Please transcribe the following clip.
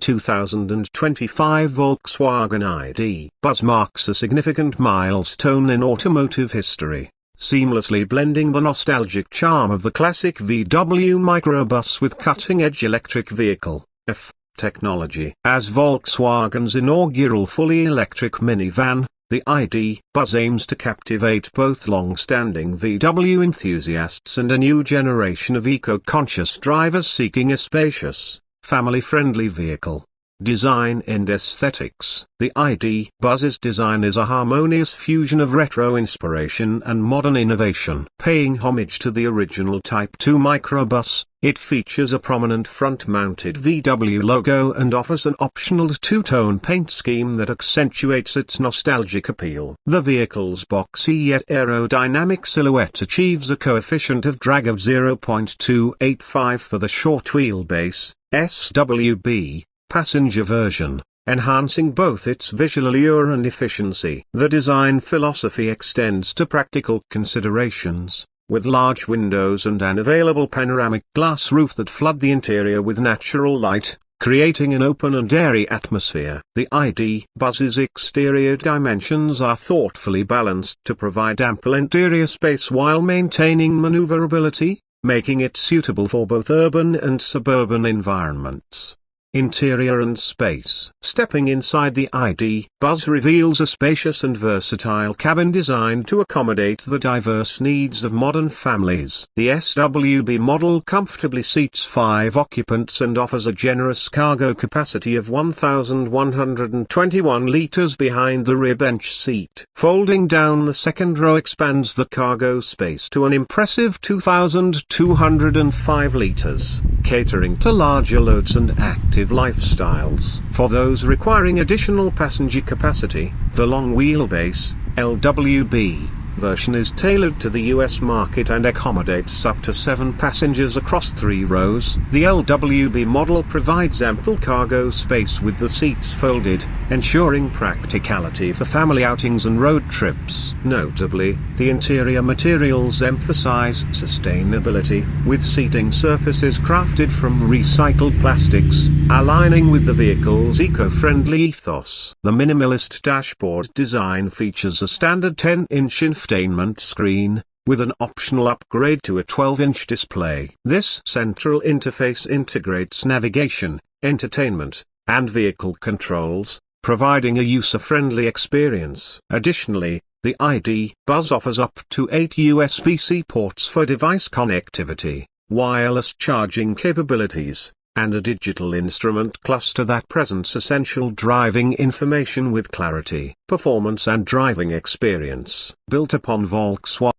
2025 Volkswagen ID Buzz marks a significant milestone in automotive history, seamlessly blending the nostalgic charm of the classic VW microbus with cutting-edge electric vehicle technology. As Volkswagen's inaugural fully electric minivan, the ID Buzz aims to captivate both long-standing VW enthusiasts and a new generation of eco-conscious drivers seeking a spacious, family-friendly vehicle. Design and aesthetics. The ID Buzz's design is a harmonious fusion of retro inspiration and modern innovation. Paying homage to the original Type 2 microbus, it features a prominent front-mounted VW logo and offers an optional two-tone paint scheme that accentuates its nostalgic appeal. The vehicle's boxy yet aerodynamic silhouette achieves a coefficient of drag of 0.285 for the short wheelbase, SWB, passenger version, enhancing both its visual allure and efficiency. The design philosophy extends to practical considerations, with large windows and an available panoramic glass roof that flood the interior with natural light, creating an open and airy atmosphere. The ID Buzz's exterior dimensions are thoughtfully balanced to provide ample interior space while maintaining maneuverability, making it suitable for both urban and suburban environments. Interior and space. Stepping inside the ID Buzz reveals a spacious and versatile cabin designed to accommodate the diverse needs of modern families. The SWB model comfortably seats 5 occupants and offers a generous cargo capacity of 1,121 liters behind the rear bench seat. Folding down the second row expands the cargo space to an impressive 2,205 liters, catering to larger loads and active lifestyles. For those requiring additional passenger capacity, the long wheelbase, LWB, version is tailored to the US market and accommodates up to 7 passengers across 3 rows. The LWB model provides ample cargo space with the seats folded, ensuring practicality for family outings and road trips. Notably, the interior materials emphasize sustainability, with seating surfaces crafted from recycled plastics, aligning with the vehicle's eco-friendly ethos. The minimalist dashboard design features a standard 10-inch infotainment screen, with an optional upgrade to a 12-inch display. This central interface integrates navigation, entertainment, and vehicle controls, providing a user-friendly experience. Additionally, the ID Buzz offers up to 8 USB-C ports for device connectivity, wireless charging capabilities, and a digital instrument cluster that presents essential driving information with clarity. Performance and driving experience. Built upon Volkswagen